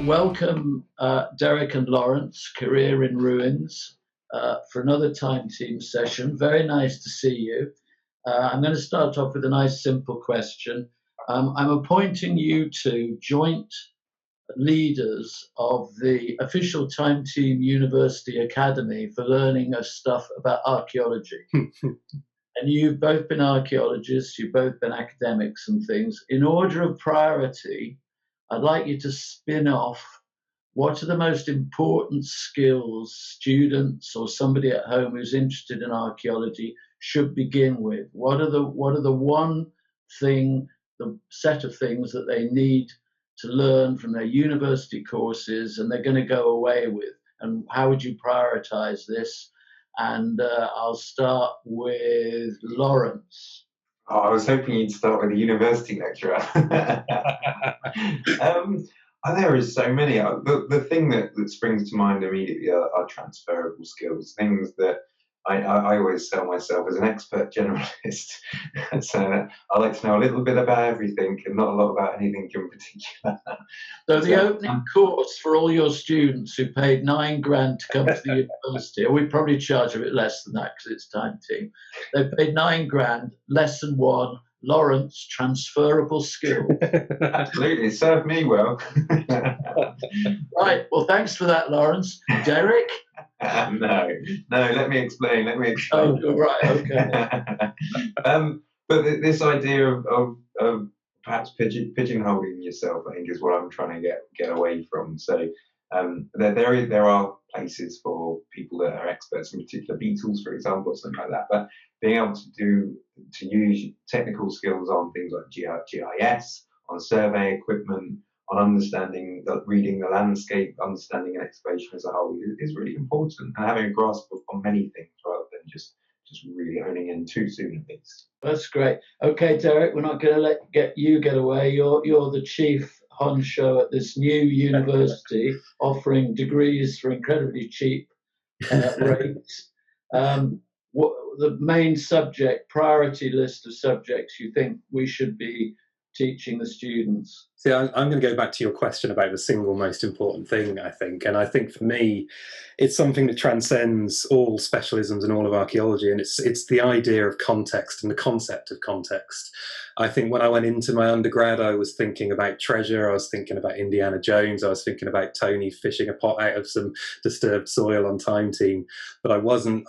Welcome, Derek and Lawrence, Career in Ruins, for another Time Team session. Very nice to see you. I'm going to start off with a nice simple question. I'm appointing you to joint leaders of the official Time Team University Academy for learning of stuff about archaeology. And you've both been archaeologists, you've both been academics and things. In order of priority, I'd like you to spin off what are the most important skills students or somebody at home who's interested in archaeology should begin with. What are the one thing, the set of things that they need to learn from their university courses and they're going to go away with? And how would you prioritize this? And I'll start with Lawrence. Oh, I was hoping you'd start with a university lecturer. There is so many. The thing that springs to mind immediately are transferable skills, things that I always sell myself as an expert generalist. So I like to know a little bit about everything and not a lot about anything in particular. So the opening course for all your students who paid £9,000 to come to the university, or we probably charge a bit less than that because it's Time Team. They paid £9,000, lesson 1, Lawrence, transferable skills. Absolutely, it served me well. Right, well, thanks for that, Lawrence. Derek? No, let me explain. Oh, you're right, okay. But this idea of perhaps pigeonholing yourself, I think, is what I'm trying to get away from. So there are places for people that are experts in particular beetles, for example, or something like that. But being able to use technical skills on things like GIS, on survey equipment, on understanding, reading the landscape, understanding an excavation as a whole is really important, and having a grasp on many things rather than just really honing in too soon at least. That's great. Okay, Derek, we're not going to get you get away. You're the chief honcho at this new university offering degrees for incredibly cheap rates. What the main subject, priority list of subjects you think we should be teaching the students? See, I'm going to go back to your question about the single most important thing, I think. And I think for me, it's something that transcends all specialisms and all of archaeology. And it's the idea of context and the concept of context. I think when I went into my undergrad, I was thinking about treasure. I was thinking about Indiana Jones. I was thinking about Tony fishing a pot out of some disturbed soil on Time Team. But I wasn't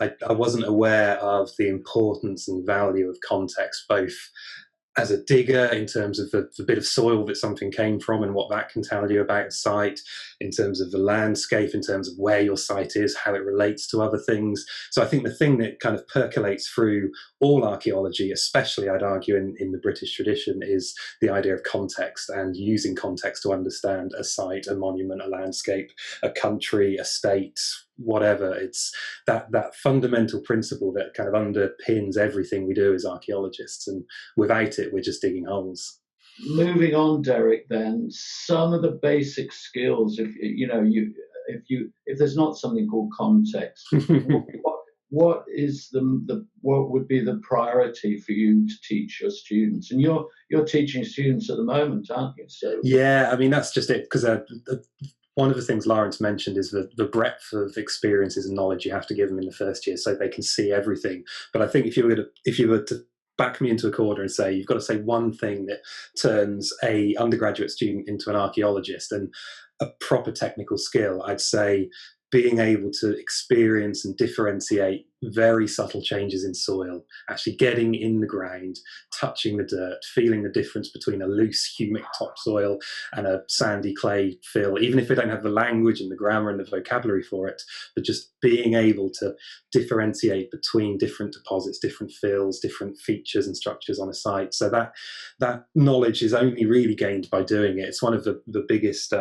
aware of the importance and value of context, both as a digger in terms of the bit of soil that something came from and what that can tell you about a site, in terms of the landscape, in terms of where your site is, how it relates to other things. So I think the thing that kind of percolates through all archaeology, especially I'd argue in the British tradition, is the idea of context and using context to understand a site, a monument, a landscape, a country, a state, whatever. It's that fundamental principle that kind of underpins everything we do as archaeologists, and without it we're just digging holes. Moving on, Derek, then some of the basic skills, if there's not something called context, what would be the priority for you to teach your students? And you're teaching students at the moment, aren't you? So yeah, I mean, that's just it, because one of the things Lawrence mentioned is the breadth of experiences and knowledge you have to give them in the first year so they can see everything. But I think if you were to back me into a corner and say, you've got to say one thing that turns a undergraduate student into an archaeologist and a proper technical skill, I'd say being able to experience and differentiate very subtle changes in soil, actually getting in the ground, touching the dirt, feeling the difference between a loose humic topsoil and a sandy clay fill, even if they don't have the language and the grammar and the vocabulary for it, but just being able to differentiate between different deposits, different fills, different features and structures on a site. So that knowledge is only really gained by doing it. It's one of the biggest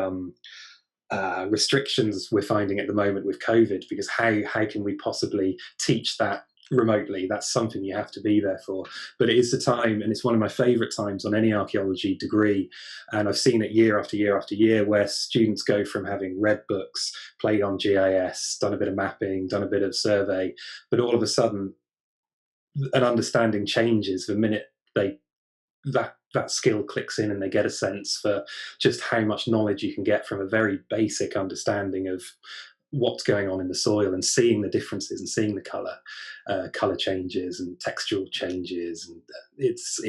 restrictions we're finding at the moment with COVID, because how can we possibly teach that remotely? That's something you have to be there for. But it is the time, and it's one of my favourite times on any archaeology degree, and I've seen it year after year after year, where students go from having read books, played on GIS, done a bit of mapping, done a bit of survey, but all of a sudden an understanding changes the minute that that skill clicks in and they get a sense for just how much knowledge you can get from a very basic understanding of what's going on in the soil, and seeing the differences and seeing the color changes and textural changes. And it's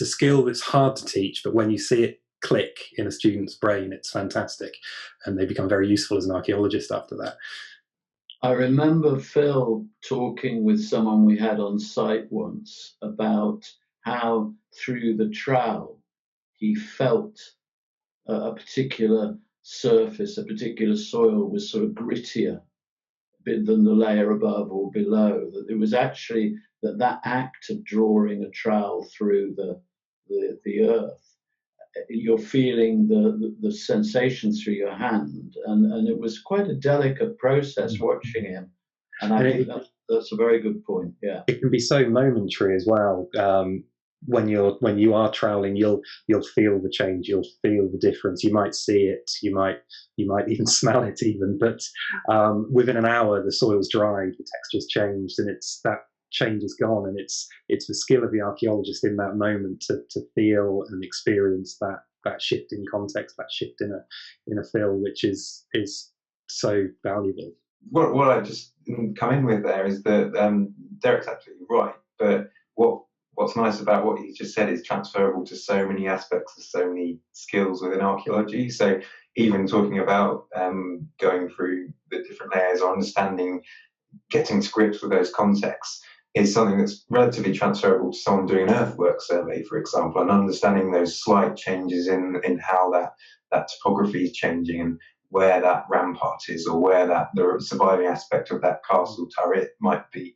a skill that's hard to teach, but when you see it click in a student's brain, it's fantastic, and they become very useful as an archaeologist after that. I remember Phil talking with someone we had on site once about how through the trowel he felt a particular surface, a particular soil was sort of grittier than the layer above or below. That it was actually that act of drawing a trowel through the earth, you're feeling the sensations through your hand, and it was quite a delicate process watching him. And I think that's a very good point. Yeah, it can be so momentary as well. When you are troweling, you'll feel the change, you'll feel the difference. You might see it, you might even smell it even. But within an hour, the soil's dried, the texture's changed, and that change is gone. And it's the skill of the archaeologist in that moment to feel and experience that shift in context, that shift in a feel, which is so valuable. What I just come in with there is that Derek's absolutely right, but what's nice about what he just said is transferable to so many aspects of so many skills within archaeology. So even talking about going through the different layers or understanding, getting to grips with those contexts is something that's relatively transferable to someone doing an earthwork survey, for example, and understanding those slight changes in how that topography is changing and where that rampart is, or where the surviving aspect of that castle turret might be,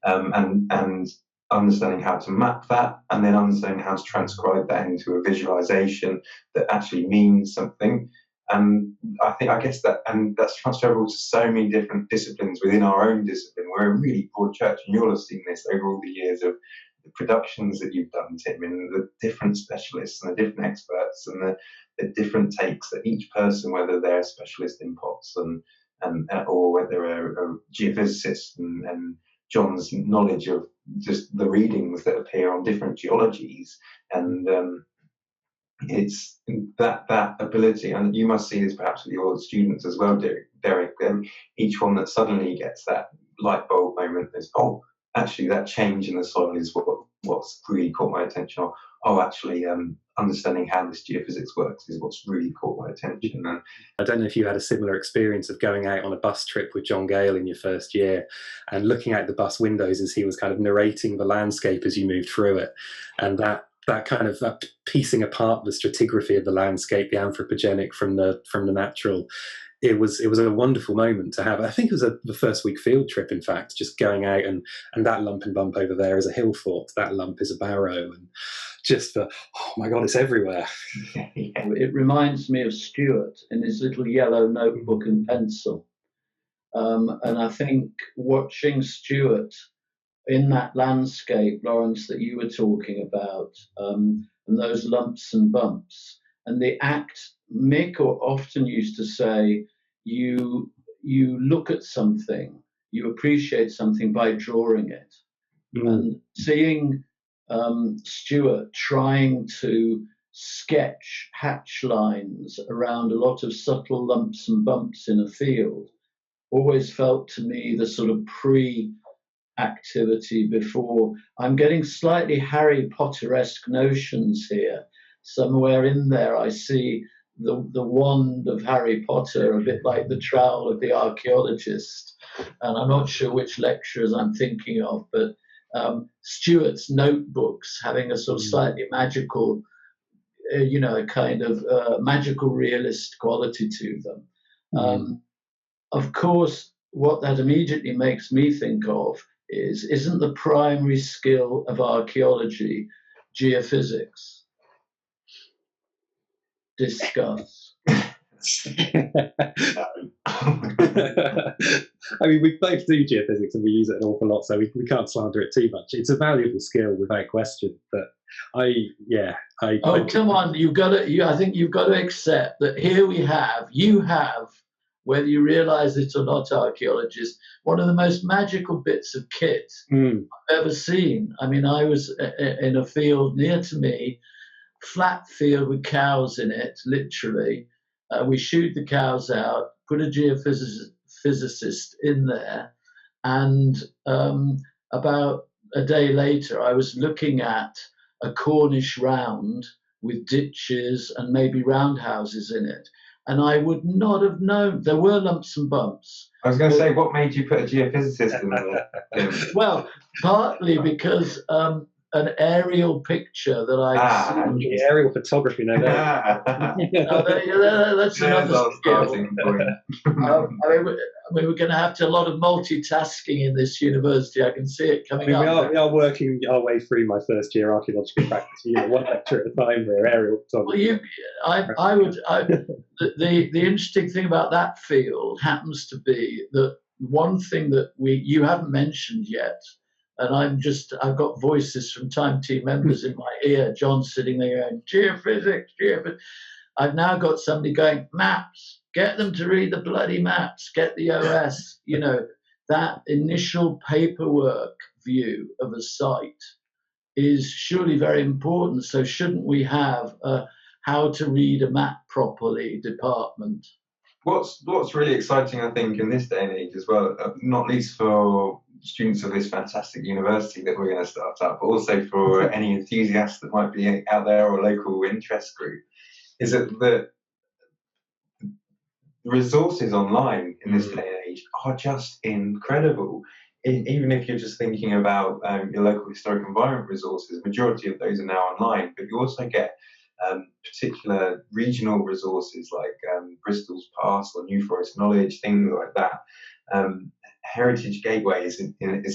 and understanding how to map that, and then understanding how to transcribe that into a visualization that actually means something. And I guess that's transferable to so many different disciplines within our own discipline. We're a really broad church, and you'll have seen this over all the years of the productions that you've done, Tim, and the different specialists and the different experts and the different takes that each person, whether they're a specialist in pots and or whether they're a geophysicist, and John's knowledge of just the readings that appear on different geologies, and it's that ability, and you must see this perhaps with your students as well, Derek. Each one that suddenly gets that light bulb moment is, oh, actually that change in the soil is what's really caught my attention. Or, oh, actually understanding how this geophysics works is what's really caught my attention. And I don't know if you had a similar experience of going out on a bus trip with John Gale in your first year and looking out the bus windows as he was kind of narrating the landscape as you moved through it, and that piecing apart the stratigraphy of the landscape, the anthropogenic from the natural. It was a wonderful moment to have. I think it was the first week field trip, in fact, just going out and that lump and bump over there is a hill fort, that lump is a barrow, and just oh my God, it's everywhere. It reminds me of Stuart in his little yellow notebook and pencil. And I think watching Stuart in that landscape, Lawrence, that you were talking about, and those lumps and bumps, and the act, Mick often used to say, you look at something, you appreciate something by drawing it. And seeing Stuart trying to sketch hatch lines around a lot of subtle lumps and bumps in a field always felt to me the sort of activity before. I'm getting slightly Harry Potter-esque notions here. Somewhere in there I see the wand of Harry Potter, a bit like the trowel of the archaeologist. And I'm not sure which lecturers I'm thinking of, but Stuart's notebooks having a sort of slightly magical, a kind of magical realist quality to them. Of course, what that immediately makes me think of isn't the primary skill of archaeology geophysics? Discuss. I mean, we both do geophysics and we use it an awful lot, so we can't slander it too much. It's a valuable skill without question. But come on, I think you've got to accept that here you have whether you realize it or not, archaeologists, one of the most magical bits of kit I've ever seen. I mean, I was in a field near to me, flat field with cows in it, literally. We shoot the cows out, put a geophysicist in there, and about a day later, I was looking at a Cornish round with ditches and maybe roundhouses in it. And I would not have known. There were lumps and bumps. I was going to say, what made you put a geophysicist in there? Well, partly because an aerial picture that I'd seen. Aerial photography, no doubt. That's another skill. I mean, we're going to have to a lot of multitasking in this university. I can see it coming up. We are working our way through my first year archaeological practice. One lecture at a time there, aerial photography. The interesting thing about that field happens to be that one thing that you haven't mentioned yet, and I've got voices from Time Team members in my ear. John's sitting there going, geophysics. I've now got somebody going, maps. Get them to read the bloody maps. Get the OS. You know, that initial paperwork view of a site is surely very important. So shouldn't we have a how to read a map properly department? What's really exciting, I think, in this day and age as well, not least for students of this fantastic university that we're going to start up, but also for any enthusiasts that might be out there or local interest group, is that the resources online in this day and age are just incredible. Even if you're just thinking about your local historic environment resources, the majority of those are now online, but you also get particular regional resources like Bristol's Past or New Forest Knowledge, things like that. Heritage Gateway is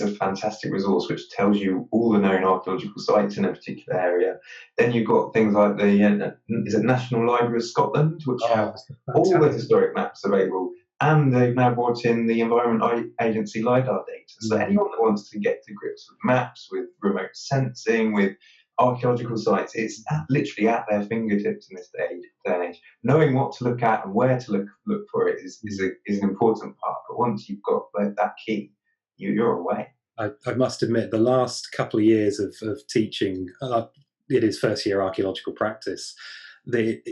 a fantastic resource which tells you all the known archaeological sites in a particular area. Then you've got things like the National Library of Scotland, which have all the historic maps available, and they've now brought in the Environment Agency LiDAR data. So anyone that wants to get to grips with maps, with remote sensing, with archaeological sites, it's literally at their fingertips in this day and age. Knowing what to look at and where to look for it is an important part. But once you've got that key, you're away. I must admit, the last couple of years of teaching, it is first year archaeological practice, the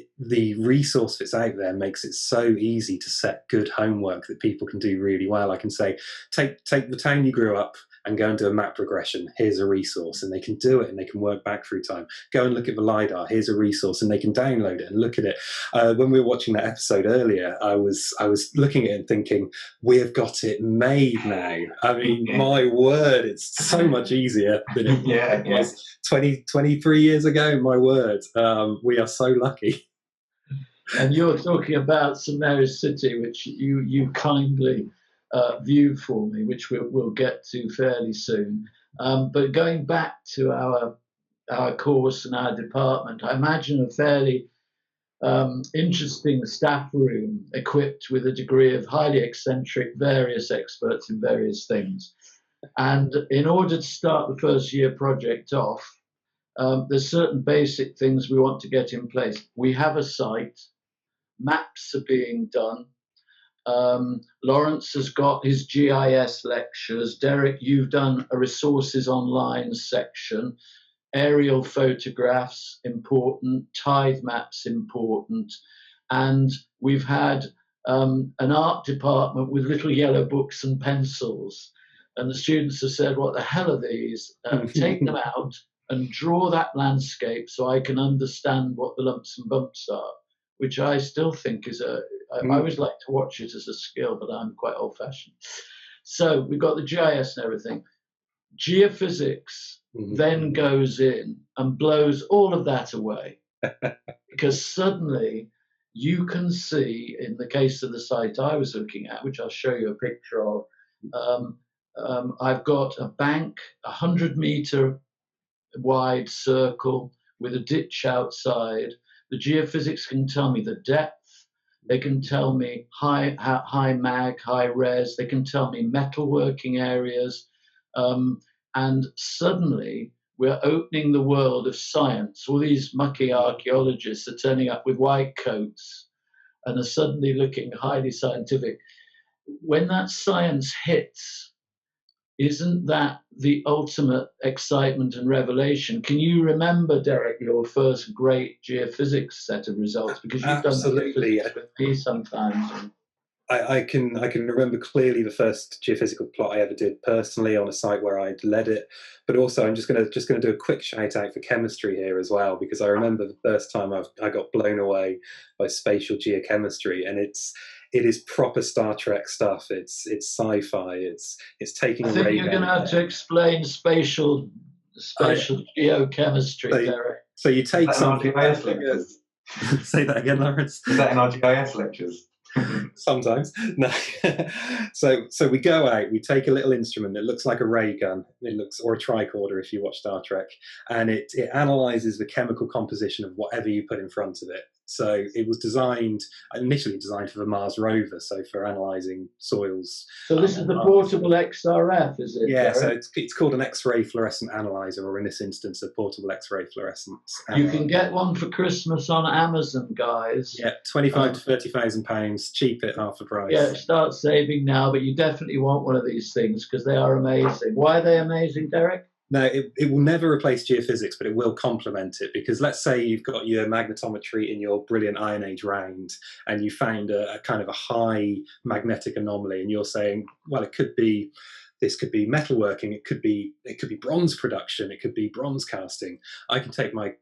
resource that's out there makes it so easy to set good homework that people can do really well. I can say, take the town you grew up and go and do a map regression. Here's a resource, and they can do it, and they can work back through time. Go and look at the LiDAR. Here's a resource, and they can download it and look at it. When we were watching that episode earlier, I was looking at it and thinking, we have got it made now. I mean, my word, it's so much easier than it was 23 years ago. My word, we are so lucky. And you're talking about St Mary's City, which you kindly viewed for me, which we'll get to fairly soon. But going back to our course and our department, I imagine a fairly interesting staff room equipped with a degree of highly eccentric, various experts in various things. And in order to start the first year project off, there's certain basic things we want to get in place. We have a site, maps are being done. Lawrence has got his GIS lectures. Derek, you've done a resources online section. Aerial photographs, important. Tide maps, important. And we've had an art department with little yellow books and pencils. And the students have said, what the hell are these? Take them out and draw that landscape so I can understand what the lumps and bumps are, which I still think is I always like to watch it as a skill, but I'm quite old-fashioned. So we've got the GIS and everything. Geophysics then goes in and blows all of that away, because suddenly you can see, in the case of the site I was looking at, which I'll show you a picture of, I've got a bank, 100-meter wide circle with a ditch outside. The geophysics can tell me the depth. They can tell me high mag, high res. They can tell me metalworking areas. And suddenly we're opening the world of science. All these mucky archaeologists are turning up with white coats and are suddenly looking highly scientific. When that science hits, isn't that the ultimate excitement and revelation? Can you remember, Derek, your first great geophysics set of results? Because you've Absolutely. done with me sometimes. I can remember clearly the first geophysical plot I ever did personally on a site where I'd led it. But also, I'm just going to do a quick shout out for chemistry here as well, because I remember the first time I got blown away by spatial geochemistry, and it is proper Star Trek stuff. It's sci-fi. It's taking. I think you're going to have to explain spatial geochemistry, Derek. So you take something. Say that again, Lawrence. Is that in our GIS lectures? Sometimes. No. So we go out, we take a little instrument that looks like a ray gun, or a tricorder if you watch Star Trek, and it analyzes the chemical composition of whatever you put in front of it. So it was initially designed for the Mars rover, so for analysing soils. So this is the portable XRF, is it? Yeah, Derek? so it's called an X-ray fluorescent analyzer, or in this instance, a portable X-ray fluorescence. You can get one for Christmas on Amazon, guys. Yeah, £25,000 to £30,000, cheap at half the price. Yeah, start saving now, but you definitely want one of these things because they are amazing. Why are they amazing, Derek? No, it will never replace geophysics, but it will complement it, because let's say you've got your magnetometry in your brilliant Iron Age round and you found a kind of a high magnetic anomaly, and you're saying, well, this could be metalworking, it could be bronze production, it could be bronze casting. I can take my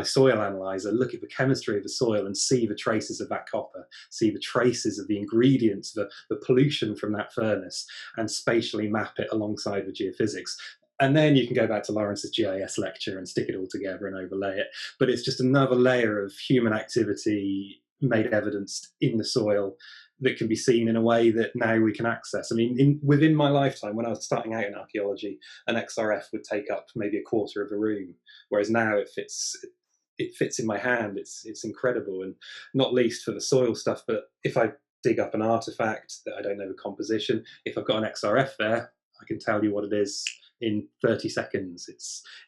soil analyzer, look at the chemistry of the soil and see the traces of that copper, see the traces of the ingredients, the pollution from that furnace, and spatially map it alongside the geophysics. And then you can go back to Lawrence's GIS lecture and stick it all together and overlay it. But it's just another layer of human activity made evidenced in the soil that can be seen in a way that now we can access. I mean, within my lifetime, when I was starting out in archaeology, an XRF would take up maybe a quarter of a room, whereas now it fits in my hand. It's incredible, and not least for the soil stuff. But if I dig up an artifact that I don't know the composition, if I've got an XRF there, I can tell you what it is in 30 seconds.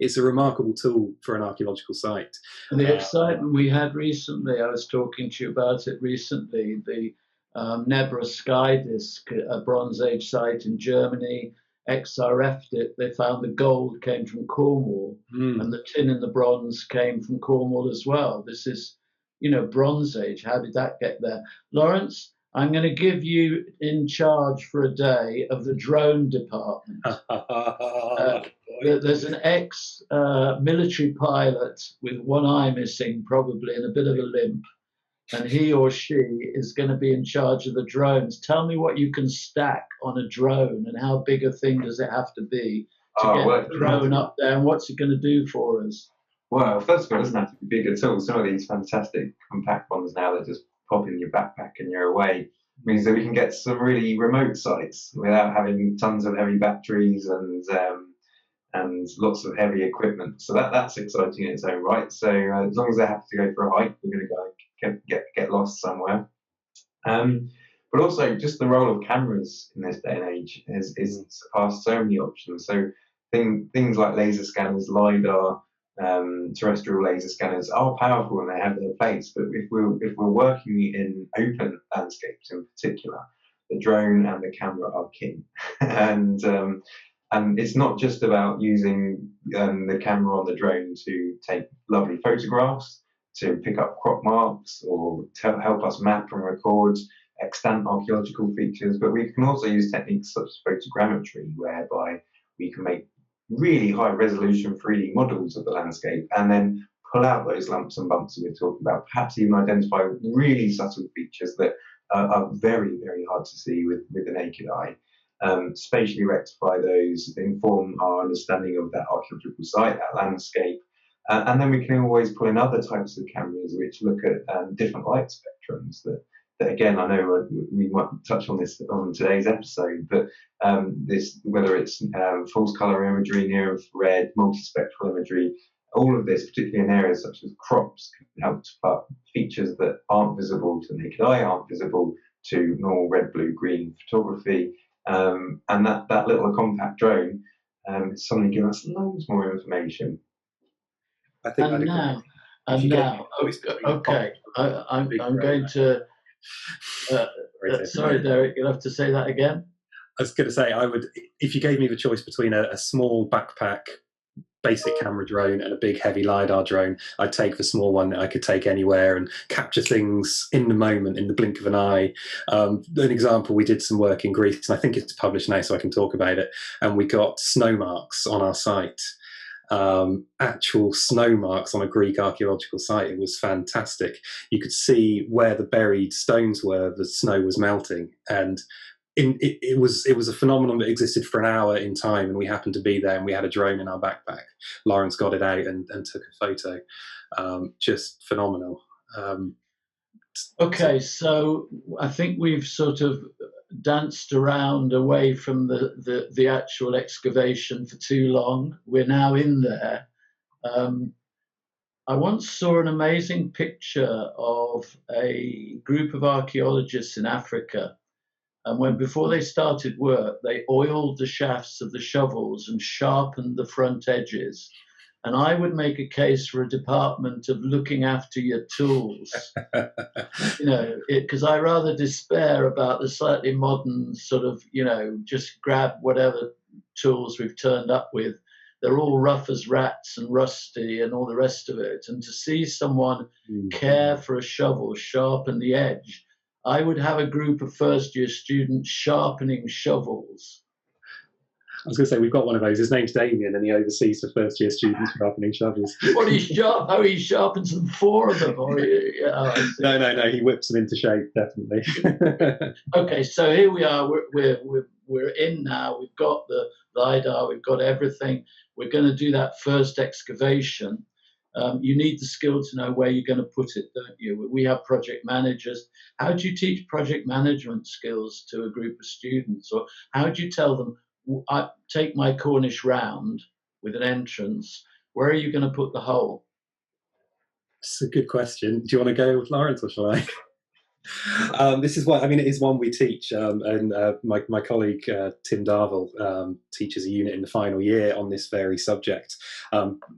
It's a remarkable tool for an archaeological site. And the excitement we had recently, I was talking to you about it recently, the Nebra Sky Disk, a Bronze Age site in Germany, XRF'd it. They found the gold came from Cornwall, and the tin and the bronze came from Cornwall as well. This is, Bronze Age. How did that get there? Lawrence, I'm going to give you in charge for a day of the drone department. There's an ex-military pilot with one eye missing, probably, and a bit of a limp. And he or she is going to be in charge of the drones. Tell me what you can stack on a drone, and how big a thing does it have to be to get the drone up there, and what's it going to do for us? Well, first of all, it doesn't have to be big at all. Some of these fantastic compact ones now that just pop in your backpack and you're away means that we can get some really remote sites without having tons of heavy batteries and lots of heavy equipment. So that's exciting in its own right. So as long as they're happy to go for a hike, we're going to go get lost somewhere. But also just the role of cameras in this day and age is surpassed so many options. So things like laser scanners, LiDAR, terrestrial laser scanners are powerful and they have their place. But if we're working in open landscapes in particular, the drone and the camera are king. And it's not just about using the camera on the drone to take lovely photographs, to pick up crop marks, or to help us map and record extant archaeological features, but we can also use techniques such as photogrammetry, whereby we can make really high resolution 3D models of the landscape and then pull out those lumps and bumps that we're talking about, perhaps even identify really subtle features that are very, very hard to see with the naked eye. Spatially rectify those, inform our understanding of that archaeological site, that landscape, and then we can always pull in other types of cameras which look at different light spectrums that again, I know we might touch on this on today's episode, but whether it's false color imagery, near infrared, multispectral imagery, all of this, particularly in areas such as crops, can help to put features that aren't visible to the naked eye, aren't visible to normal red, blue, green photography. And that little compact drone is suddenly giving us loads more information. I think I'm going to Sorry, Derek, you'll have to say that again. I was going to say, I would, if you gave me the choice between a small backpack basic camera drone and a big heavy LiDAR drone, I'd take the small one that I could take anywhere and capture things in the moment, in the blink of an eye. An example, we did some work in Greece, and I think it's published now so I can talk about it, and we got snow marks on our site. Actual snow marks on a Greek archaeological site. It was fantastic. You could see where the buried stones were, the snow was melting, and it was a phenomenon that existed for an hour in time, and we happened to be there, and we had a drone in our backpack. Lawrence got it out and took a photo. Just phenomenal. Okay, so I think we've sort of danced around away from the actual excavation for too long. We're now in there. I once saw an amazing picture of a group of archaeologists in Africa. And before they started work, they oiled the shafts of the shovels and sharpened the front edges. And I would make a case for a department of looking after your tools, because I rather despair about the slightly modern sort of, just grab whatever tools we've turned up with. They're all rough as rats and rusty and all the rest of it. And to see someone care for a shovel, sharpen the edge, I would have a group of first-year students sharpening shovels. I was going to say, we've got one of those. His name's Damien, and he oversees the first-year students sharpening shovels. What, he sharpens them, 4 of them? No, he whips them into shape, definitely. Okay, so here we are. We're in now. We've got the LiDAR. We've got everything. We're going to do that first excavation. You need the skill to know where you're going to put it, don't you? We have project managers. How do you teach project management skills to a group of students? Or how do you tell them, I take my Cornish round with an entrance, where are you going to put the hole? It's a good question. Do you want to go with Lawrence, or shall I? This is what, it is one we teach, and my colleague Tim Darville teaches a unit in the final year on this very subject,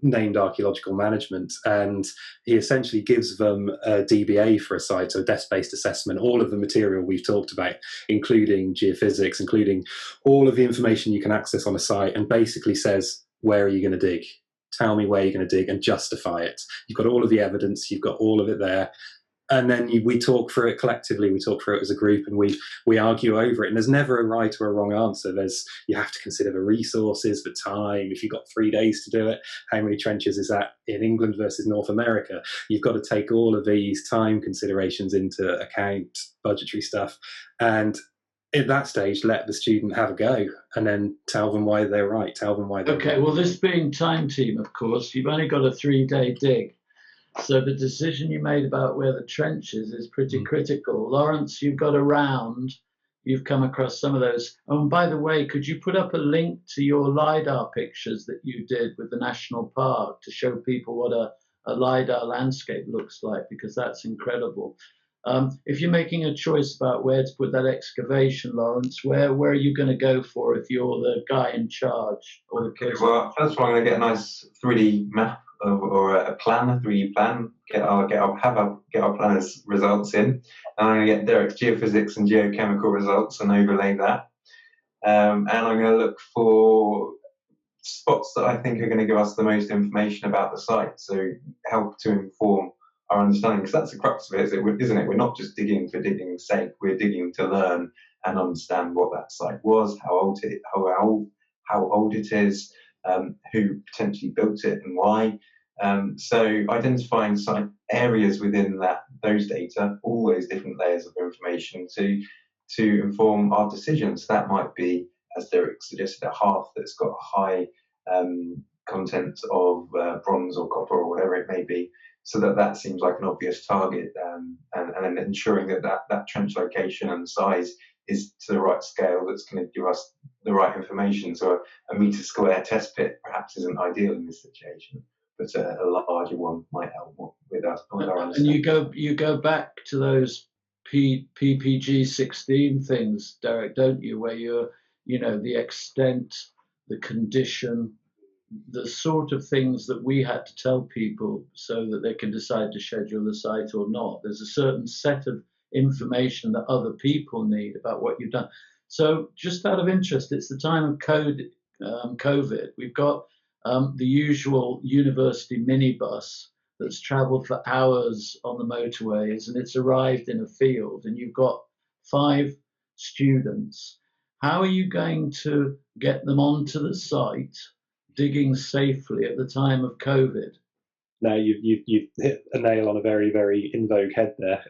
named archaeological management, and he essentially gives them a DBA for a site, so a desk-based assessment, all of the material we've talked about, including geophysics, including all of the information you can access on a site, and basically says, where are you going to dig? Tell me where you're going to dig and justify it. You've got all of the evidence, you've got all of it there. And then we talk through it collectively. We talk through it as a group, and we argue over it. And there's never a right or a wrong answer. You have to consider the resources, the time. If you've got 3 days to do it, how many trenches is that in England versus North America? You've got to take all of these time considerations into account, budgetary stuff, and at that stage, let the student have a go, and then tell them why they're right. Tell them why they're okay. right. Well, this being Time Team, of course, you've only got a 3-day dig. So the decision you made about where the trench is pretty critical. Lawrence, you've got a round. You've come across some of those. Oh, and by the way, could you put up a link to your LiDAR pictures that you did with the National Park to show people what a LiDAR landscape looks like? Because that's incredible. If you're making a choice about where to put that excavation, Lawrence, where are you going to go for if you're the guy in charge? Or the person? Well, first of all, I'm going to get a nice 3D map or a plan, a 3D plan. Get our planner's results in, and I'm going to get Derek's geophysics and geochemical results and overlay that. And I'm going to look for spots that I think are going to give us the most information about the site, so help to inform our understanding, because that's the crux of it, isn't it? We're not just digging for digging's sake. We're digging to learn and understand what that site was, how old it is, who potentially built it and why. So identifying site areas within those data, all those different layers of information to inform our decisions. That might be, as Derek suggested, a hearth that's got a high content of bronze or copper or whatever it may be, so that seems like an obvious target, and then ensuring that trench location and size is to the right scale that's going to give us the right information. So a metre square test pit perhaps isn't ideal in this situation, but a larger one might help with our understanding. And you go back to those PPG 16 things, Derek, don't you? Where the extent, the condition, the sort of things that we had to tell people so that they can decide to schedule the site or not. There's a certain set of information that other people need about what you've done. So just out of interest, it's the time of COVID. We've got the usual university minibus that's traveled for hours on the motorways, and it's arrived in a field, and you've got 5 students. How are you going to get them onto the site digging safely at the time of COVID? No, you've hit a nail on a very, very in vogue head there,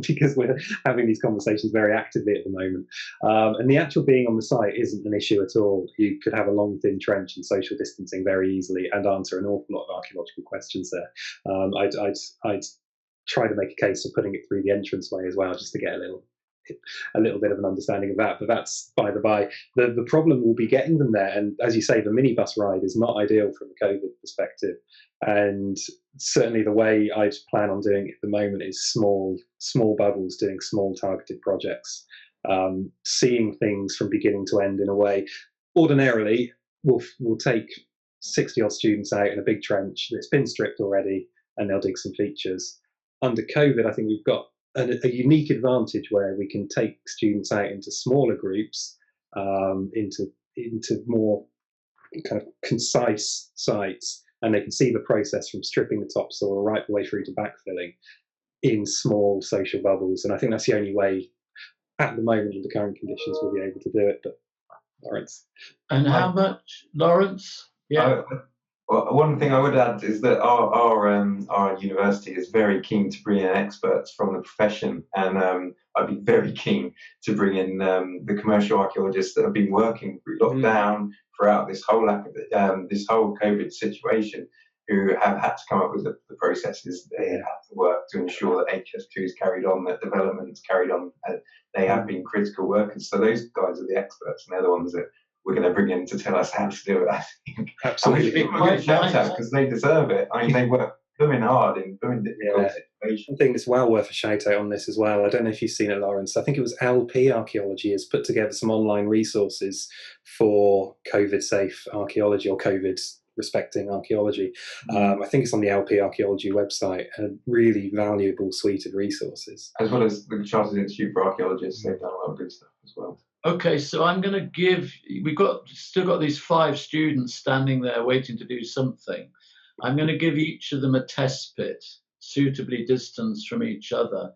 because we're having these conversations very actively at the moment. And the actual being on the site isn't an issue at all. You could have a long, thin trench and social distancing very easily and answer an awful lot of archaeological questions there. I'd try to make a case of putting it through the entranceway as well, just to get a little bit of an understanding of that, but that's by the by. The problem will be getting them there, and as you say, the minibus ride is not ideal from a COVID perspective, and certainly the way I'd plan on doing it at the moment is small bubbles, doing small targeted projects, seeing things from beginning to end in a way. Ordinarily, we'll take 60 odd students out in a big trench that's been stripped already, and they'll dig some features. Under COVID, I think we've got a unique advantage where we can take students out into smaller groups, into more kind of concise sites, and they can see the process from stripping the topsoil right the way through to backfilling in small social bubbles. And I think that's the only way at the moment, under current conditions, we'll be able to do it. But Lawrence. And how much, Lawrence? Yeah. Well, one thing I would add is that our university is very keen to bring in experts from the profession, and I'd be very keen to bring in the commercial archaeologists that have been working through lockdown throughout this whole COVID situation, who have had to come up with the processes they have had to work to ensure that HS2 is carried on, that development's carried on. They have been critical workers, so those guys are the experts, and they're the ones that we're going to bring in to tell us how to do it, I think. Absolutely. And we should get a shout out because they deserve it. I mean, they work blooming hard in blooming difficult situations. I think it's well worth a shout out on this as well. I don't know if you've seen it, Lawrence. I think it was LP Archaeology has put together some online resources for COVID-safe archaeology or COVID respecting archaeology. I think it's on the LP Archaeology website, a really valuable suite of resources. As well as the Chartered Institute for Archaeologists, they've done a lot of good stuff as well. Okay, so I'm going to we've still got these 5 students standing there waiting to do something. I'm going to give each of them a test pit, suitably distanced from each other.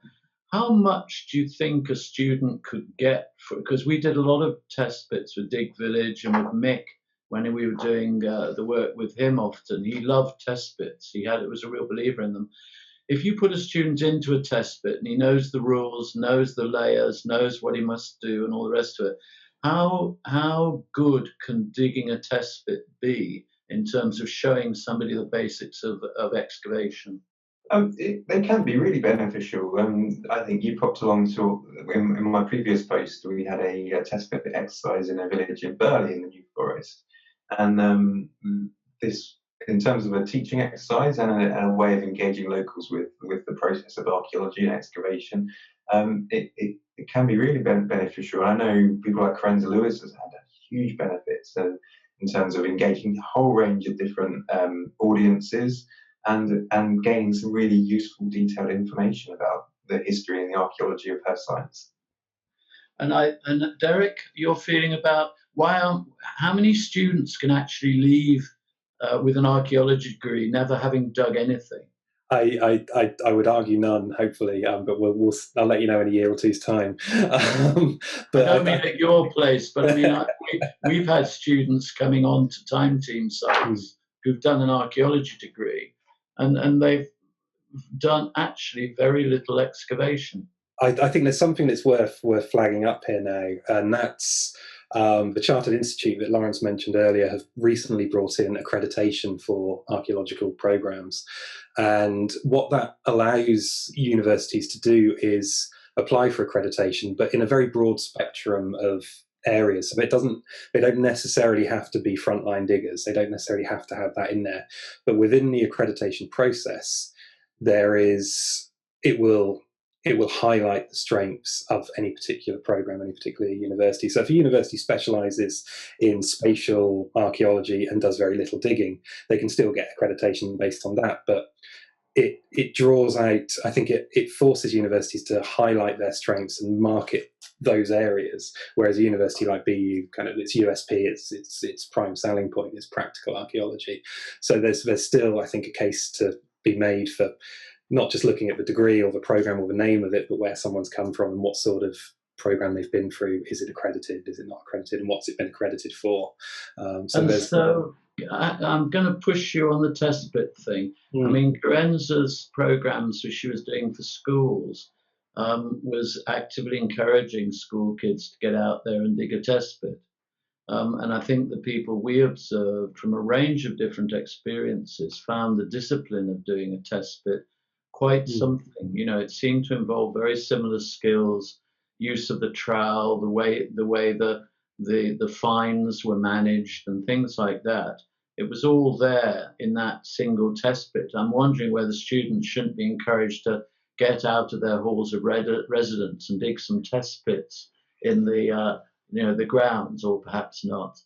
How much do you think a student could get? Because we did a lot of test pits with Dig Village and with Mick when we were doing the work with him often. He loved test pits. Was a real believer in them. If you put a student into a test pit and he knows the rules, knows the layers, knows what he must do and all the rest of it, how good can digging a test pit be in terms of showing somebody the basics of excavation? They can be really beneficial. I think you popped along to, in my previous post, we had a test pit exercise in a village in Burley in the New Forest. And this, in terms of a teaching exercise and a way of engaging locals with the process of archaeology and excavation, it can be really beneficial. I know people like Karenza Lewis has had huge benefits in terms of engaging a whole range of different audiences and gaining some really useful, detailed information about the history and the archaeology of her sites. And Derek, your feeling about how many students can actually leave with an archaeology degree, never having dug anything? I would argue none, hopefully, but I'll let you know in a year or two's time. But I don't mean at your place, but I mean we've had students coming on to Time Team sites who've done an archaeology degree, and they've done actually very little excavation. I think there's something that's worth flagging up here now, and that's the Chartered Institute that Lawrence mentioned earlier have recently brought in accreditation for archaeological programs. And what that allows universities to do is apply for accreditation, but in a very broad spectrum of areas. So they don't necessarily have to be frontline diggers. They don't necessarily have to have that in there. But within the accreditation process, it will highlight the strengths of any particular program, any particular university. So if a university specializes in spatial archaeology and does very little digging, they can still get accreditation based on that. But it draws out, I think it forces universities to highlight their strengths and market those areas, whereas a university like BU, kind of its USP, its prime selling point is practical archaeology. So there's still, I think, a case to be made for not just looking at the degree or the program or the name of it, but where someone's come from and what sort of program they've been through. Is it accredited? Is it not accredited? And what's it been accredited for? I'm going to push you on the test bit thing. I mean, Carenza's programs, which she was doing for schools, was actively encouraging school kids to get out there and dig a test pit. And I think the people we observed from a range of different experiences found the discipline of doing a test pit quite something. You know, it seemed to involve very similar skills, use of the trowel, the way the fines were managed and things like that. It was all there in that single test pit. I'm wondering whether students shouldn't be encouraged to get out of their halls of residence and dig some test pits in the the grounds, or perhaps not.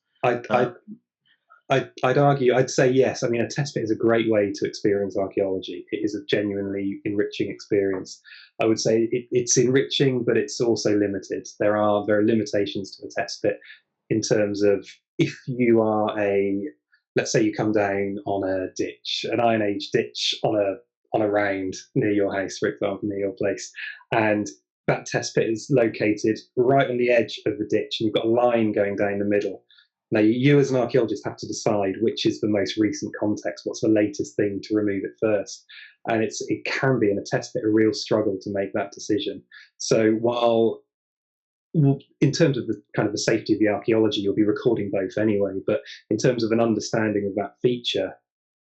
I'd argue, I'd say yes. I mean, a test pit is a great way to experience archaeology. It is a genuinely enriching experience. I would say it's enriching, but it's also limited. There are limitations to the test pit in terms of, if you are let's say you come down on a ditch, an Iron Age ditch on a round near your house, for example, near your place, and that test pit is located right on the edge of the ditch, and you've got a line going down the middle. Now, you as an archaeologist have to decide which is the most recent context, what's the latest thing to remove it first. And it can be, in a test pit, a real struggle to make that decision. So while, in terms of the kind of the safety of the archaeology, you'll be recording both anyway, but in terms of an understanding of that feature,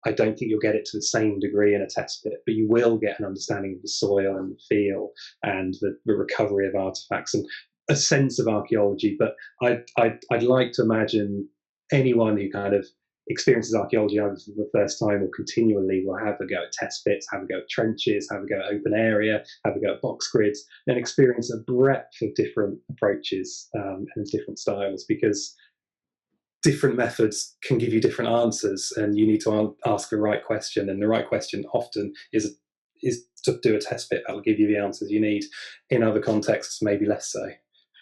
I don't think you'll get it to the same degree in a test pit, but you will get an understanding of the soil and the feel and the recovery of artifacts and a sense of archaeology. But I'd like to imagine anyone who kind of experiences archaeology either for the first time or continually will have a go at test pits, have a go at trenches, have a go at open area, have a go at box grids, and experience a breadth of different approaches and different styles, because different methods can give you different answers, and you need to ask the right question, and the right question often is to do a test pit. That'll give you the answers you need. In other contexts, maybe less so.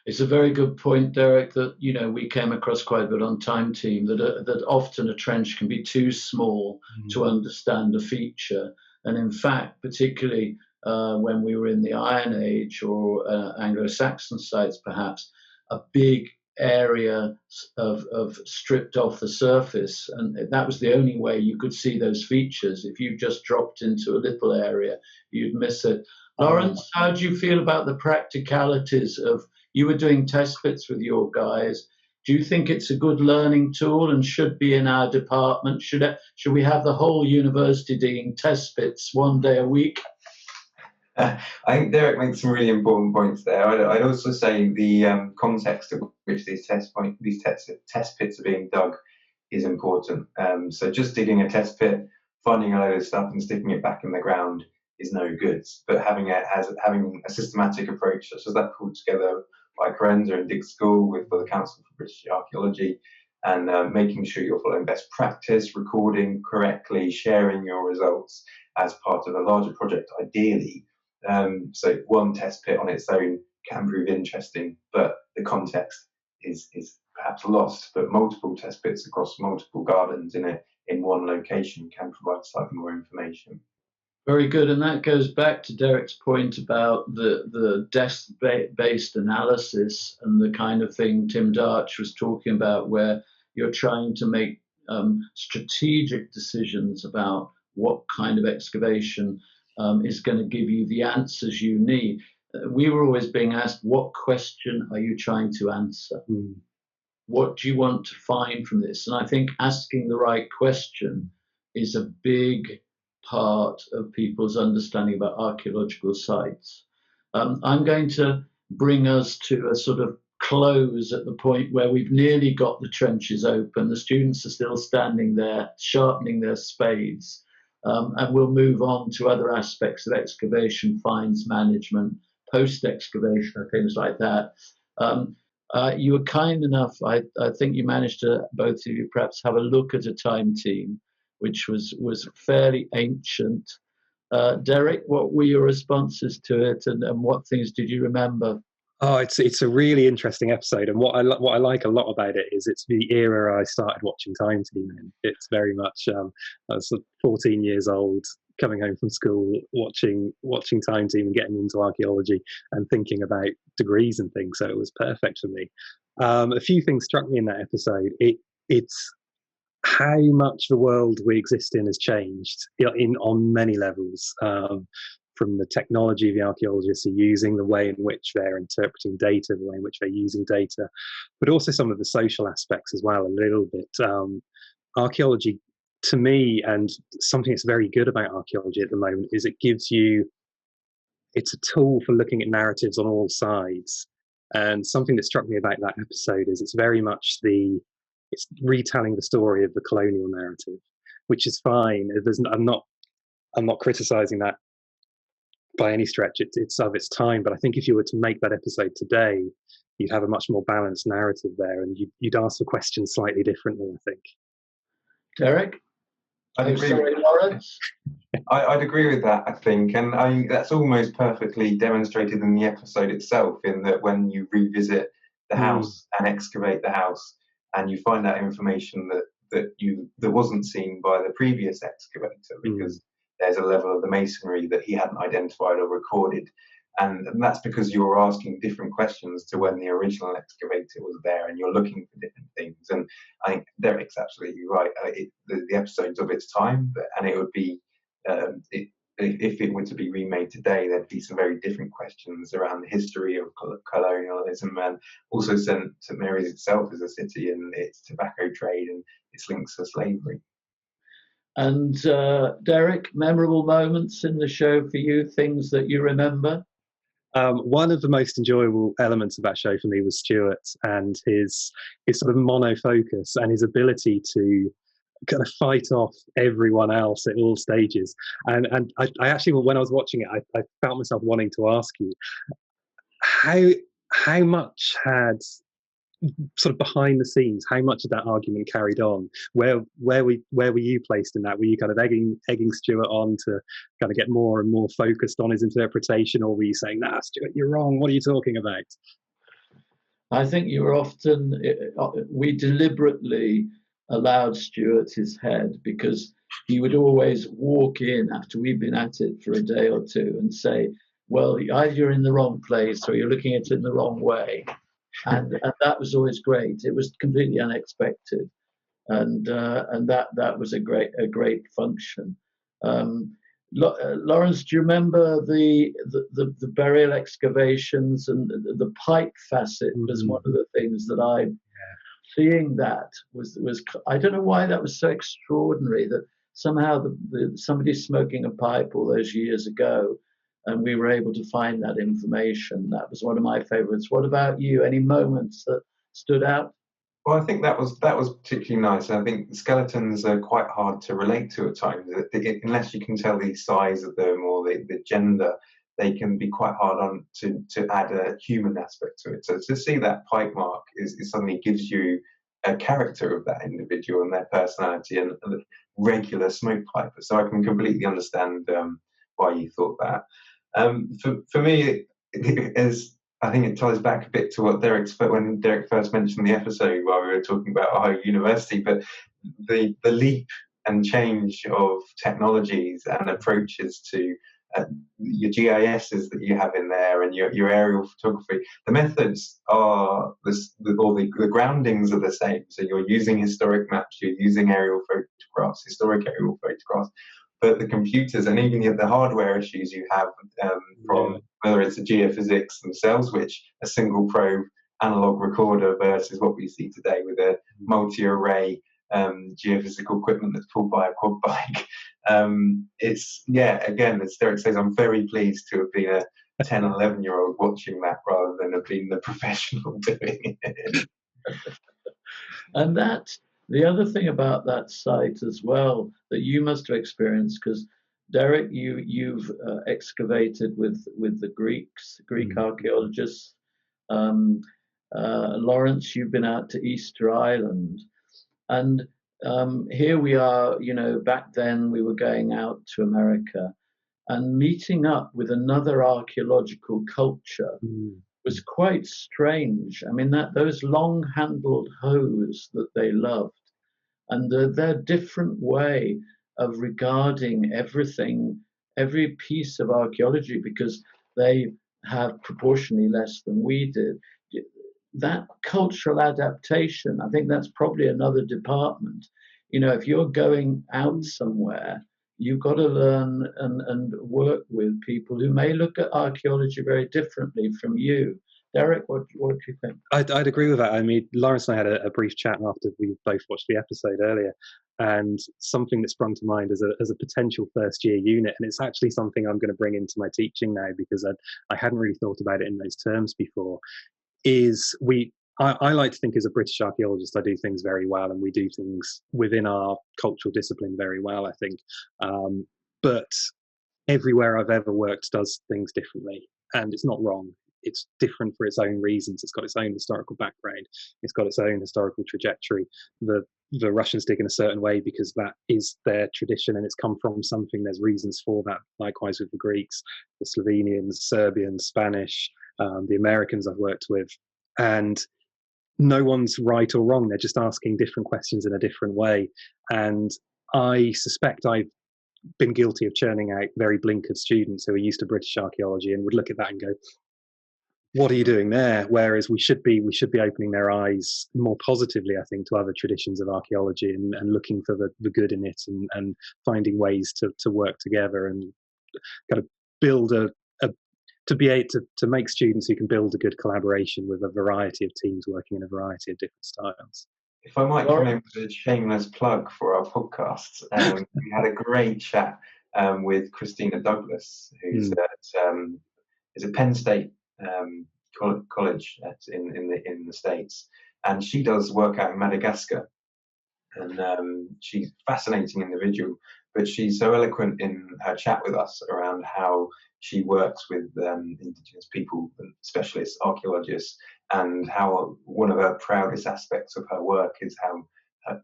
It's a very good point, Derek, that we came across quite a bit on Time Team, that often a trench can be too small to understand a feature. And in fact, particularly when we were in the Iron Age or Anglo-Saxon sites, perhaps, a big area of stripped off the surface, and that was the only way you could see those features. If you just dropped into a little area, you'd miss it. Lawrence, how do you feel about the practicalities of, you were doing test pits with your guys? Do you think it's a good learning tool and should be in our department? Should we have the whole university doing test pits one day a week? I think Derek makes some really important points there. I'd also say the context of which these test pits are being dug is important. So just digging a test pit, finding a load of stuff and sticking it back in the ground is no good. But having a systematic approach such as that pulled together by Carenza and Dig School with the Council for British Archaeology, and making sure you're following best practice, recording correctly, sharing your results as part of a larger project, ideally. So one test pit on its own can prove interesting, but the context is perhaps lost. But multiple test pits across multiple gardens in one location can provide slightly more information. Very good, and that goes back to Derek's point about the desk-based analysis and the kind of thing Tim Darch was talking about, where you're trying to make strategic decisions about what kind of excavation is going to give you the answers you need. We were always being asked, what question are you trying to answer? What do you want to find from this? And I think asking the right question is a big part of people's understanding about archaeological sites. I'm going to bring us to a sort of close at the point where we've nearly got the trenches open. The students are still standing there, sharpening their spades. And we'll move on to other aspects of excavation, finds management, post-excavation, and things like that. You were kind enough, I think you managed to, both of you, perhaps have a look at a Time Team, which was fairly ancient. Derek, what were your responses to it, and what things did you remember? Oh, it's a really interesting episode, and what I like a lot about it is it's the era I started watching Time Team in. It's very much I was 14 years old, coming home from school, watching Time Team and getting into archaeology and thinking about degrees and things. So it was perfect for me. A few things struck me in that episode. It's how much the world we exist in has changed on many levels. From the technology the archaeologists are using, the way in which they're interpreting data, the way in which they're using data, but also some of the social aspects as well, a little bit. Archaeology, to me, and something that's very good about archaeology at the moment, is it's a tool for looking at narratives on all sides. And something that struck me about that episode is it's very much it's retelling the story of the colonial narrative, which is fine. I'm not criticizing that by any stretch. It's of its time, but I think if you were to make that episode today, you'd have a much more balanced narrative there, and you'd ask the question slightly differently, I think. Derek? Lawrence? I'd agree with that, I think, and that's almost perfectly demonstrated in the episode itself, in that when you revisit the house and excavate the house, and you find that information that wasn't seen by the previous excavator, because there's a level of the masonry that he hadn't identified or recorded. And that's because you're asking different questions to when the original excavator was there, and you're looking for different things. And I think Derek's absolutely right. The episode's of its time, and it would be, if it were to be remade today, there'd be some very different questions around the history of colonialism, and also St Mary's itself as a city, and its tobacco trade and its links to slavery. And Derek, memorable moments in the show for you, things that you remember? One of the most enjoyable elements of that show for me was Stuart and his sort of monofocus and his ability to kind of fight off everyone else at all stages. And I actually, when I was watching it, I felt myself wanting to ask you, how much had, sort of behind the scenes, how much of that argument carried on? Where were you placed in that? Were you kind of egging Stuart on to kind of get more and more focused on his interpretation, or were you saying, "Nah, Stuart, you're wrong. What are you talking about?" I think you were often, we deliberately allowed Stuart his head, because he would always walk in after we'd been at it for a day or two and say, well, either you're in the wrong place or you're looking at it in the wrong way. And that was always great. It was completely unexpected. And that was a great function. Lawrence, do you remember the burial excavations, and the pipe facet was one of the things that seeing that was I don't know why that was so extraordinary, that somehow somebody smoking a pipe all those years ago, and we were able to find that information. That was one of my favorites. What about you? Any moments that stood out? Well, I think that was particularly nice. I think skeletons are quite hard to relate to at times. Unless you can tell the size of them or the gender, they can be quite hard on to add a human aspect to it. So to see that pipe mark is suddenly gives you a character of that individual and their personality, and a regular smoke piper. So I can completely understand why you thought that. For me, I think it ties back a bit to what when Derek first mentioned the episode while we were talking about Ohio University, but the leap and change of technologies and approaches to your GISs that you have in there, and your aerial photography. The methods are the groundings are the same. So you're using historic maps, you're using historic aerial photographs, but the computers and even the hardware issues you have from whether it's the geophysics themselves, which a single probe analog recorder versus what we see today with a multi-array geophysical equipment that's pulled by a quad bike. Again, as Derek says, I'm very pleased to have been a 10, 11-year-old watching that rather than have been the professional doing it. And the other thing about that site as well that you must have experienced, because Derek, you've excavated with the Greek archaeologists. Lawrence, you've been out to Easter Island, and here we are. Back then we were going out to America, and meeting up with another archaeological culture was quite strange. I mean, those long-handled hoes that they loved, and their different way of regarding everything, every piece of archaeology, because they have proportionally less than we did. That cultural adaptation, I think that's probably another department. You know, if you're going out somewhere, you've got to learn and work with people who may look at archaeology very differently from you. Derek, what do you think? I'd agree with that. I mean, Lawrence and I had a brief chat after we both watched the episode earlier, and something that sprung to mind as a potential first year unit, and it's actually something I'm going to bring into my teaching now, because I hadn't really thought about it in those terms before, is I like to think, as a British archaeologist, I do things very well, and we do things within our cultural discipline very well, I think. But everywhere I've ever worked does things differently, and it's not wrong. It's different for its own reasons. It's got its own historical background. It's got its own historical trajectory. The Russians dig in a certain way because that is their tradition and it's come from something. There's reasons for that. Likewise with the Greeks, the Slovenians, Serbians, Spanish, the Americans I've worked with. And no one's right or wrong. They're just asking different questions in a different way. And I suspect I've been guilty of churning out very blinkered students who are used to British archaeology and would look at that and go, what are you doing there? Whereas we should be opening their eyes more positively, I think, to other traditions of archaeology and looking for the good in it and finding ways to work together and kind of build to be able to make students who can build a good collaboration with a variety of teams working in a variety of different styles. If I might come in with a shameless plug for our podcasts, we had a great chat with Christina Douglas, who's at Penn State College in the States, and she does work out in Madagascar, and she's a fascinating individual, but she's so eloquent in her chat with us around how she works with Indigenous people, specialists, archaeologists, and how one of her proudest aspects of her work is how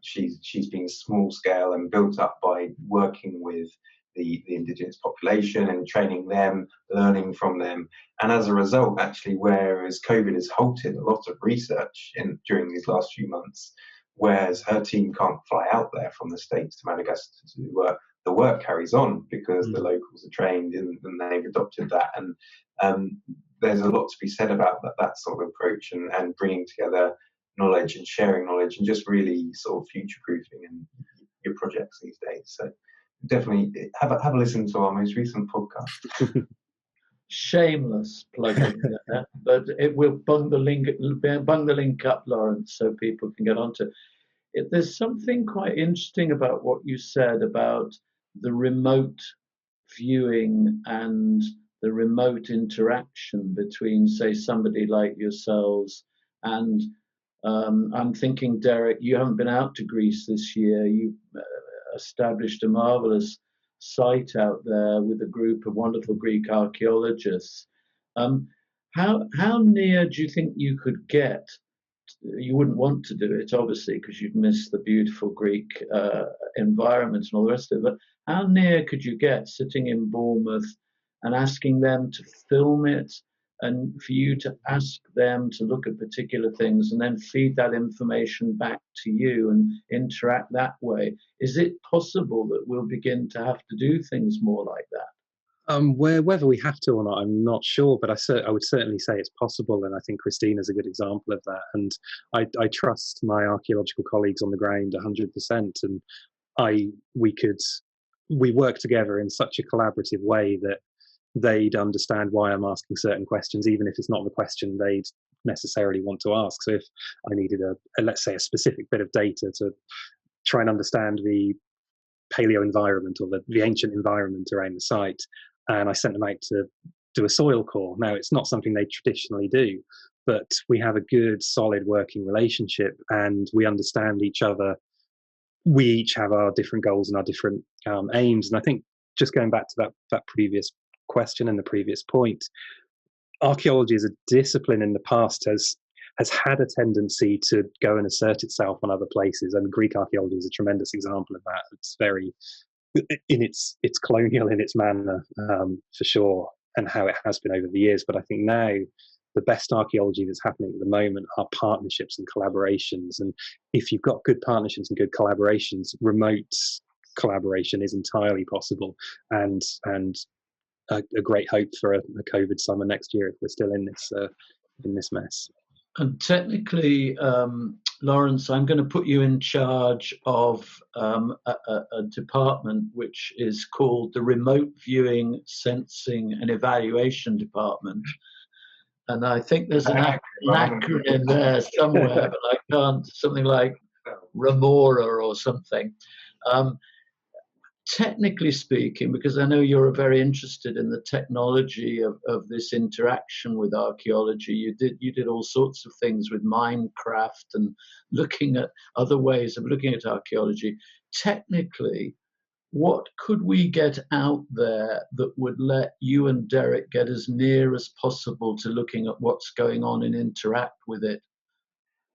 she's been small scale and built up by working with the Indigenous population and training them, learning from them. And as a result, actually, whereas COVID has halted a lot of research during these last few months, whereas her team can't fly out there from the States to Madagascar to do work, the work carries on because the locals are trained and they've adopted that. And there's a lot to be said about that sort of approach and bringing together knowledge and sharing knowledge and just really sort of future-proofing in your projects these days. So definitely have a listen to our most recent podcast. Shameless plugging there, but it will bung the link up, Lawrence, so people can get onto it. There's something quite interesting about what you said about the remote viewing and the remote interaction between, say, somebody like yourselves and I'm thinking, Derek, you haven't been out to Greece this year. You established a marvelous site out there with a group of wonderful Greek archaeologists. How near do you think you could get? You wouldn't want to do it, obviously, because you'd miss the beautiful Greek environment and all the rest of it. But how near could you get sitting in Bournemouth and asking them to film it, and for you to ask them to look at particular things and then feed that information back to you and interact that way? Is it possible that we'll begin to have to do things more like that? Whether we have to or not, I'm not sure, but I would certainly say it's possible, and I think Christina's a good example of that. And I trust my archaeological colleagues on the ground 100%, and we work together in such a collaborative way that they'd understand why I'm asking certain questions, even if it's not the question they'd necessarily want to ask. So if I needed let's say a specific bit of data to try and understand the paleo environment or the ancient environment around the site, and I sent them out to do a soil core. Now, it's not something they traditionally do, but we have a good, solid working relationship and we understand each other. We each have our different goals and our different aims. And I think just going back to that previous question and the previous point, archaeology as a discipline in the past has had a tendency to go and assert itself on other places. I mean, Greek archaeology is a tremendous example of that. It's very in its colonial in its manner, for sure, and how it has been over the years. But I think now the best archaeology that's happening at the moment are partnerships and collaborations. And if you've got good partnerships and good collaborations, remote collaboration is entirely possible, and a great hope for a COVID summer next year if we're still in this mess. And technically, Lawrence, I'm going to put you in charge of a department which is called the Remote Viewing, Sensing and Evaluation Department. And I think there's an acronym there somewhere, but I can't, something like Remora or something. Technically speaking, because I know you're very interested in the technology of this interaction with archaeology, you did all sorts of things with Minecraft and looking at other ways of looking at archaeology. Technically, what could we get out there that would let you and Derek get as near as possible to looking at what's going on and interact with it?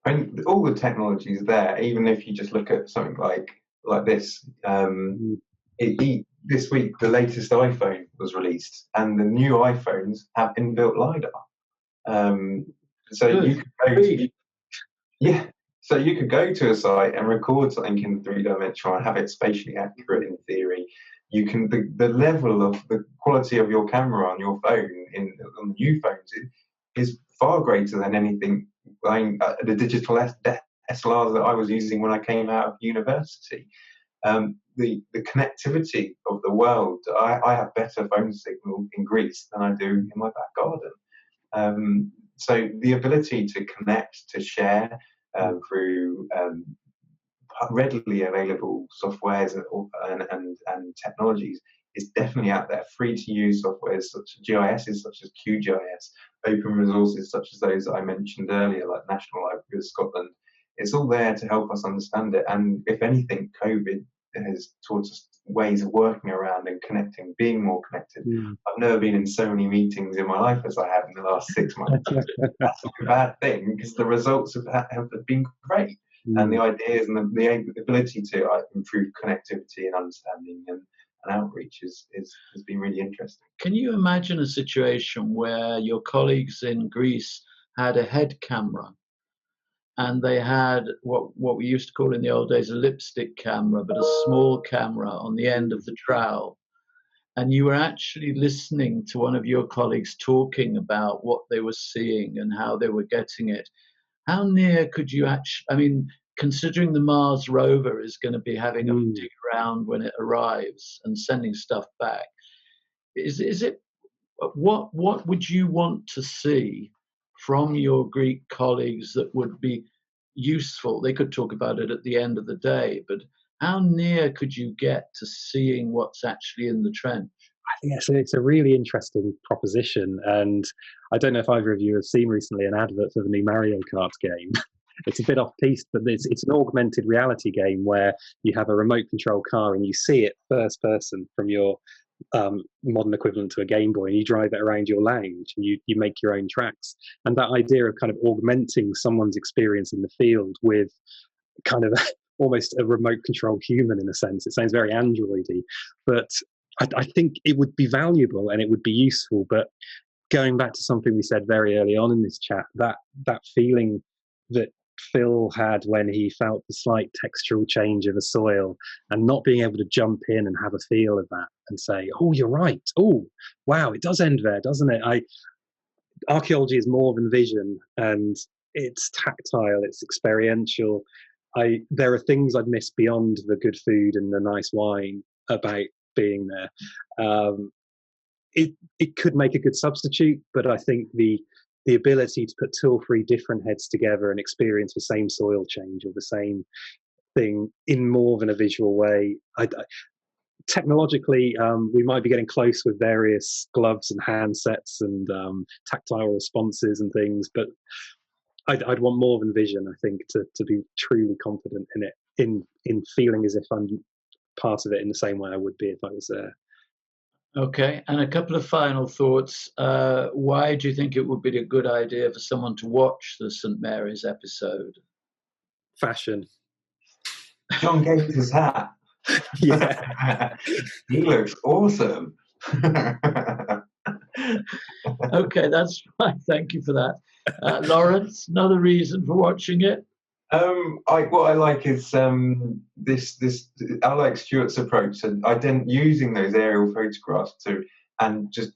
I mean, all the technology is there. Even if you just look at something like this. This week, the latest iPhone was released, and the new iPhones have inbuilt LiDAR. So Good. you could go to a site and record something in 3-dimensional and have it spatially accurate in theory. You can the level of the quality of your camera on your phone on the new phones is far greater than anything. The digital SLRs that I was using when I came out of university. The connectivity of the world. I have better phone signal in Greece than I do in my back garden. So the ability to connect, to share through readily available softwares and technologies is definitely out there. Free to use softwares such as GISs, such as QGIS, open resources such as those that I mentioned earlier, like National Library of Scotland. It's all there to help us understand it. And if anything, COVID has taught us ways of working around and connecting, being more connected. I've never been in so many meetings in my life as I have in the last 6 months. That's not a bad thing, because the results have been great. And the ideas and the ability to improve connectivity and understanding and outreach has been really interesting. Can you imagine a situation where your colleagues in Greece had a head camera and they had what we used to call in the old days a lipstick camera, but a small camera on the end of the trowel, and you were actually listening to one of your colleagues talking about what they were seeing and how they were getting it? How near could you actually, I mean, considering the Mars rover is going to be having a dig around when it arrives and sending stuff back, is it, what would you want to see from your Greek colleagues that would be useful? They could talk about it at the end of the day, but how near could you get to seeing what's actually in the trench? I think it's a really interesting proposition, and I don't know if either of you have seen recently an advert for the new Mario Kart game. It's a bit off-piste, but it's an augmented reality game where you have a remote control car and you see it first person from your modern equivalent to a Game Boy, and you drive it around your lounge and you make your own tracks. And that idea of kind of augmenting someone's experience in the field with kind of almost a remote controlled human in a sense. It sounds very androidy, but I think it would be valuable and it would be useful. But going back to something we said very early on in this chat, that feeling that Phil had when he felt the slight textural change of a soil and not being able to jump in and have a feel of that and say, oh, you're right. Oh, wow, it does end there, doesn't it? Archaeology is more than vision, and it's tactile, it's experiential. There are things I'd miss beyond the good food and the nice wine about being there. It could make a good substitute, but I think the ability to put 2 or 3 different heads together and experience the same soil change or the same thing in more than a visual way. Technologically, we might be getting close with various gloves and handsets and tactile responses and things, but I'd want more than vision, I think, to be truly confident in it, in feeling as if I'm part of it in the same way I would be if I was there. Okay, and a couple of final thoughts. Why do you think it would be a good idea for someone to watch the St. Mary's episode? Fashion. John Gator's hat. Yeah. He looks awesome. Okay, that's fine. Thank you for that. Lawrence, another reason for watching it? What I like is this. I like Stuart's approach and using those aerial photographs and just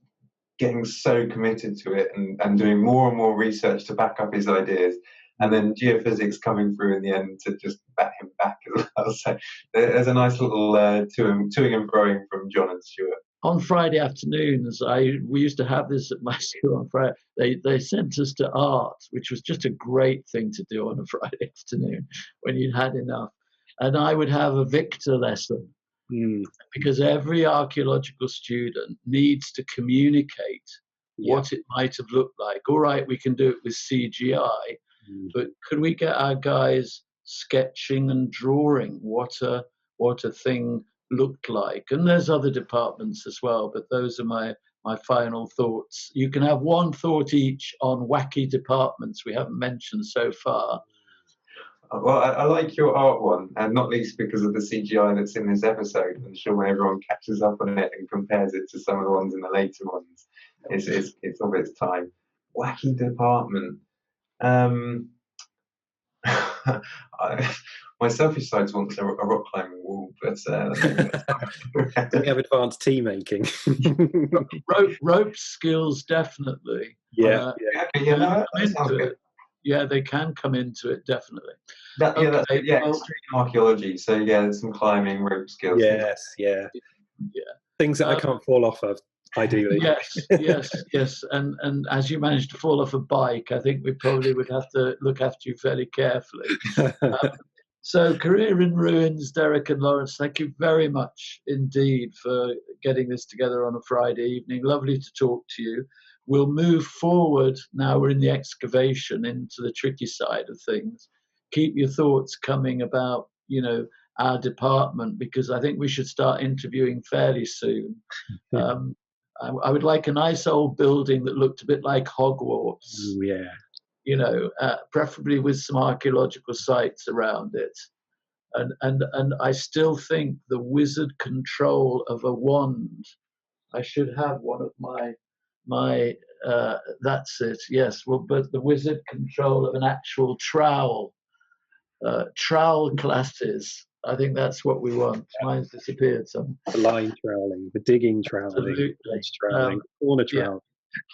getting so committed to it and doing more and more research to back up his ideas, and then geophysics coming through in the end to just back him back as well. So there's a nice little toing and froing from John and Stuart. On Friday afternoons, we used to have this at my school on Friday. They sent us to art, which was just a great thing to do on a Friday afternoon when you'd had enough. And I would have a Victor lesson because every archaeological student needs to communicate what it might have looked like. All right, we can do it with CGI, but could we get our guys sketching and drawing what a thing looked like? And there's other departments as well, but those are my final thoughts. You can have one thought each on wacky departments we haven't mentioned so far. Well, I like your art one, and not least because of the CGI that's in this episode. I'm sure when everyone catches up on it and compares it to some of the ones in the later ones, it's of its time. Wacky department. My selfish side wants a rock climbing wall, but we have advanced tea making. rope skills, definitely. Yeah, that sounds good. Yeah, they can come into it, definitely. Extreme archaeology. So there's some climbing, rope skills. Yes, things that I can't fall off of. Ideally. Yes. And as you managed to fall off a bike, I think we probably would have to look after you fairly carefully. So, Career in Ruins, Derek and Lawrence, thank you very much indeed for getting this together on a Friday evening. Lovely to talk to you. We'll move forward now. We're in the excavation into the tricky side of things. Keep your thoughts coming about, our department, because I think we should start interviewing fairly soon. I would like a nice old building that looked a bit like Hogwarts. Preferably with some archaeological sites around it. And I still think the wizard control of a wand. I should have one of my that's it. Yes. Well, but the wizard control of an actual trowel classes. I think that's what we want. Mine's disappeared some. The line troweling, the digging troweling, corner troweling.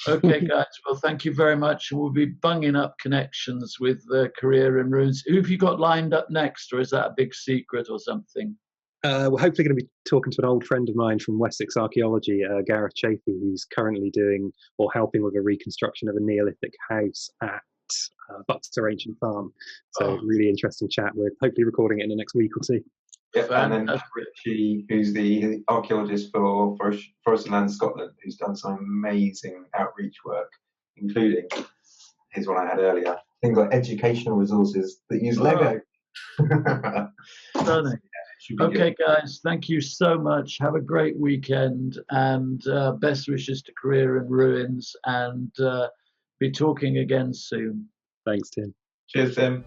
Okay, guys. Well, thank you very much. We'll be bunging up connections with Career in Ruins. Who have you got lined up next, or is that a big secret or something? We're hopefully going to be talking to an old friend of mine from Wessex Archaeology, Gareth Chafee, who's currently doing or helping with a reconstruction of a Neolithic house at Butser Ancient Farm. So really interesting chat. We're hopefully recording it in the next week or two. Yep, and then Richie, who's the archaeologist for Fluorescent Land Scotland, who's done some amazing outreach work, including his one I had earlier. Things like educational resources that use Lego. Stunning. Okay, guys, thank you so much. Have a great weekend, and best wishes to Career in Ruins, and be talking again soon. Thanks, Tim. Cheers, Tim.